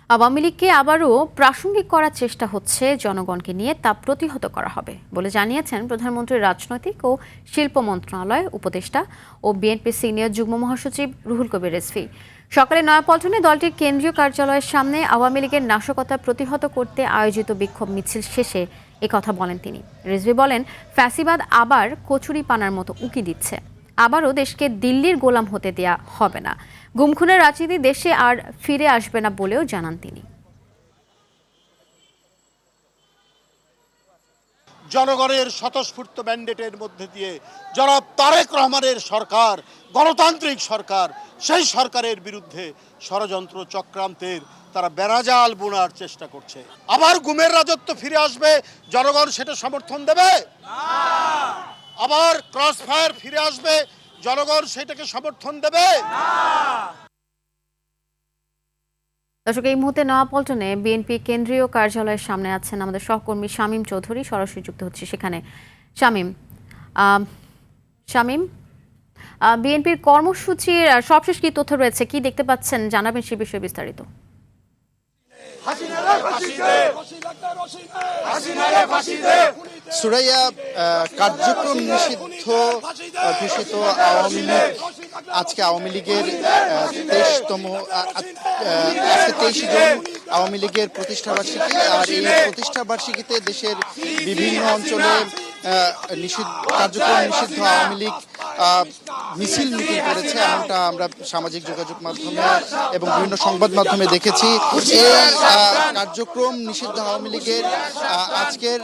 আওয়ামী লীগকে আবারও প্রাসঙ্গিক করার চেষ্টা হচ্ছে জনগণকে নিয়ে, তা প্রতিহত করা হবে বলে জানিয়েছেন প্রধানমন্ত্রীর রাজনৈতিক ও শিল্প মন্ত্রণালয় উপদেষ্টা ও বিএনপি সিনিয়র যুগ্ম মহাসচিব রুহুল কবির রিজভী। সকালে নয়াপল্টনে দলটির কেন্দ্রীয় কার্যালয়ের সামনে আওয়ামী লীগের নাশকতা প্রতিহত করতে আয়োজিত বিক্ষোভ মিছিল শেষে একথা বলেন তিনি। রিজভী বলেন, ফ্যাসিবাদ আবার কচুরি পানার মতো উঁকি দিচ্ছে, আবারও দেশকে দিল্লির গোলাম হতে দেয়া হবে না। গুমখুনের রাজনীতি দেশে আর ফিরে আসবে না বলেও জানান তিনি। জনগণের স্বতঃস্ফূর্ত ম্যান্ডেটের মধ্যে দিয়ে জনাব তারেক রহমানের সরকার, গণতান্ত্রিক সরকার, সেই সরকারের বিরুদ্ধে ষড়যন্ত্র চক্রান্তের তারা বেড়াজাল বোনার চেষ্টা করছে। আবার গুমের রাজত্ব ফিরে আসবে, জনগণ সেটা সমর্থন দেবে? আবার ক্রস ফায়ার ফিরে আসবে, জনগণ সেটাকে সমর্থন দেবে? দর্শক, এই মুহূর্তে নয়াপল্টনে বিএনপি কেন্দ্রীয় কার্যালয়ের সামনে আছেন আমাদের সহকর্মী শামীম চৌধুরী, সরাসরি যুক্ত হচ্ছে সেখানে। শামীম, বিএনপির কর্মসূচির সবশেষ কি তথ্য রয়েছে, কি দেখতে পাচ্ছেন, জানাবেন সে বিষয়ে বিস্তারিত। সুরাইয়া, কার্যক্রম নিষিদ্ধ ঘোষিত আওয়ামী লীগ আজকে আওয়ামী লীগের 23 জন আওয়ামী লীগের প্রতিষ্ঠাবার্ষিকী। আর এই প্রতিষ্ঠাবার্ষিকীতে দেশের বিভিন্ন অঞ্চলে কার্যক্রম নিষিদ্ধ আওয়ামী লীগ মিছিল মিটিং করেছে, এমনটা আমরা সামাজিক যোগাযোগ মাধ্যমে এবং বিভিন্ন সংবাদ মাধ্যমে দেখেছি। এই কার্যক্রম নিষিদ্ধ আওয়ামী লীগের আজকের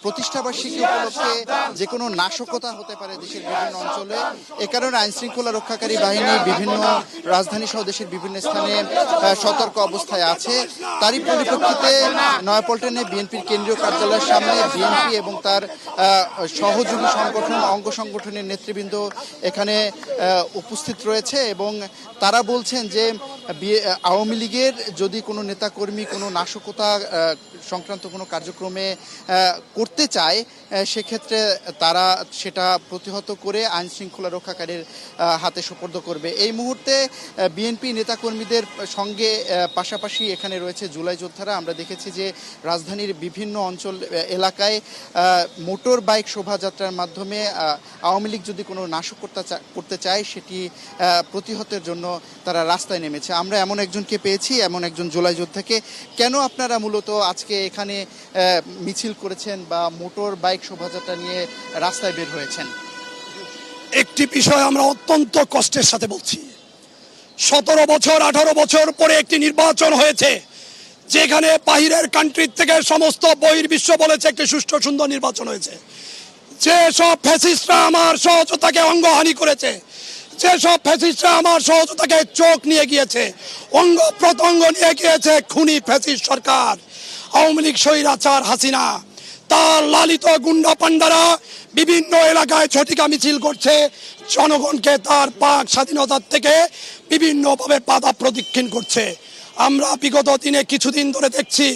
প্রতিষ্ঠাবার্ষিকী উপলক্ষে যে কোনো নাশকতা হতে পারে দেশের বিভিন্ন অঞ্চলে। এ কারণে আইন শৃঙ্খলা রক্ষাকারী বাহিনী বিভিন্ন রাজধানী সহ দেশের বিভিন্ন স্থানে সতর্ক অবস্থায় আছে। তারই পরিপ্রেক্ষিতে নয়াপল্টনে বিএনপির কেন্দ্রীয় কার্যালয়ের সামনে বিএনপি এবং তার সহযোগী সংগঠন, অঙ্গ সংগঠনের নেতৃবৃন্দ এখানে উপস্থিত রয়েছে এবং তারা বলছেন যে আওয়ামী লীগের যদি কোনো নেতাকর্মী কোনো নাশকতা সংক্রান্ত কোনো কার্যক্রমে করতে চায়, সেক্ষেত্রে তারা সেটা প্রতিহত করে আইন শৃঙ্খলা রক্ষাকারীর হাতে সোপর্দ করবে। এই মুহূর্তে বিএনপি নেতাকর্মীদের সঙ্গে পাশাপাশি এখানে রয়েছে জুলাই যোদ্ধারা। আমরা দেখেছি যে রাজধানীর বিভিন্ন অঞ্চল এলাকায় মোটর বাইক শোভাযাত্রার মাধ্যমে আওয়ামী লীগ যদি কোনো নাশকতা করতে চায় সেটি প্রতিহতের জন্য তারা রাস্তায় নেমেছে। আমরা এমন একজনকে পেয়েছি, এমন একজন জুলাই যোদ্ধাকে। কেন আপনারা মূলত আজকে এখানে মিছিল করেছেন বা মোটর বাইক শোভাযাত্রা নিয়ে রাস্তায় বের হয়েছেন? একটি বিষয় আমরা অত্যন্ত কষ্টের সাথে বলছি। 17 বছর 18 বছর পরে একটি নির্বাচন হয়েছে, যেখানে বাহিরের কান্ট্রি থেকে সমস্ত বহির্বিশ্ব বলেছে একটি সুষ্ঠু সুন্দর নির্বাচন হয়েছে। যেসব ফ্যাসিস্টরা আমার সহযোগিতাকে অঙ্গহানি করেছে, যেসব ফ্যাসিস্টরা আমার সহযোগিতাকে চোখ নিয়ে গিয়েছে, অঙ্গ প্রত্যঙ্গ নিয়ে গিয়েছে খুনি ফ্যাসিস্ট সরকার আওয়ামী লীগ স্বৈরাচার হাসিনা, তার লালিত গুন্ডা পান্ডারা বিভিন্ন এলাকায় ঝটিকা মিছিল করছে, জনগণকে তার পাক স্বাধীনতার থেকে বিভিন্নভাবে বাধা প্রদক্ষিণ করছে। আমরা বিগত দিনে কিছুদিন ধরে দেখছি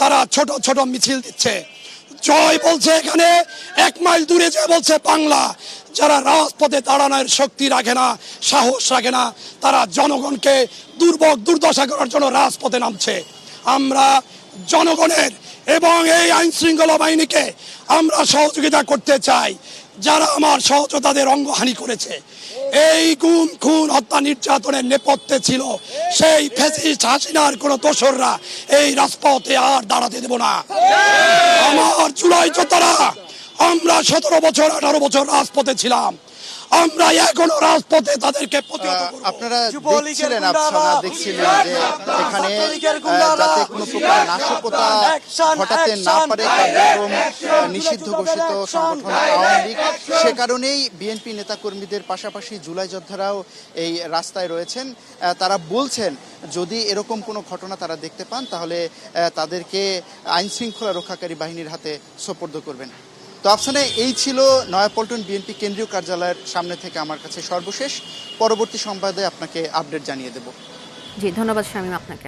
তারা ছোট ছোট মিছিল দিচ্ছে, জয় বলছে, এখানে 1 মাইল দূরে যে বলছে বাংলা। যারা রাজপথে দাঁড়ানোর শক্তি রাখে না, সাহস রাখে না, তারা জনগণকে দুর্ভোগ দুর্দশা করার জন্য রাজপথে নামছে। আমরা জনগণের এবং এই আইন শৃঙ্খলা বাহিনীকে আমরা সহযোগিতা করতে চাই। যারা আমার সহযোদ্ধাদের অঙ্গহানি করেছে, এই গুম খুন হত্যা নির্যাতনের নেপথ্যে ছিল সেই ফ্যাসিস্ট হাসিনার কোন দোসররা এই রাজপথে আর দাঁড়াতে দেব না। আমার জুলাই যোদ্ধারা, আমরা 17 বছর 18 বছর রাজপথে ছিলাম, আমরা এখনো রাজপথে তাদেরকে আপনারা দেখছিলেন যে এখানে যাতে কোনো প্রকার নাশকতা ঘটাতে না পারে কার্যক্রম নিষিদ্ধ ঘোষিত সংগঠন আওয়ামী লীগ, সে কারণেই বিএনপি নেতাকর্মীদের পাশাপাশি জুলাই যোদ্ধারাও এই রাস্তায় রয়েছেন। তারা বলছেন যদি এরকম কোনো ঘটনা তারা দেখতে পান তাহলে তাদেরকে আইন শৃঙ্খলা রক্ষাকারী বাহিনীর হাতে সোপর্দ করবেন। তো আফসানে, এই ছিল নয়াপল্টন বিএনপি কেন্দ্রীয় কার্যালয়ের সামনে থেকে আমার কাছে সর্বশেষ। পরবর্তী সংবাদে আপনাকে আপডেট জানিয়ে দেব। জি, ধন্যবাদ শামীম আপনাকে।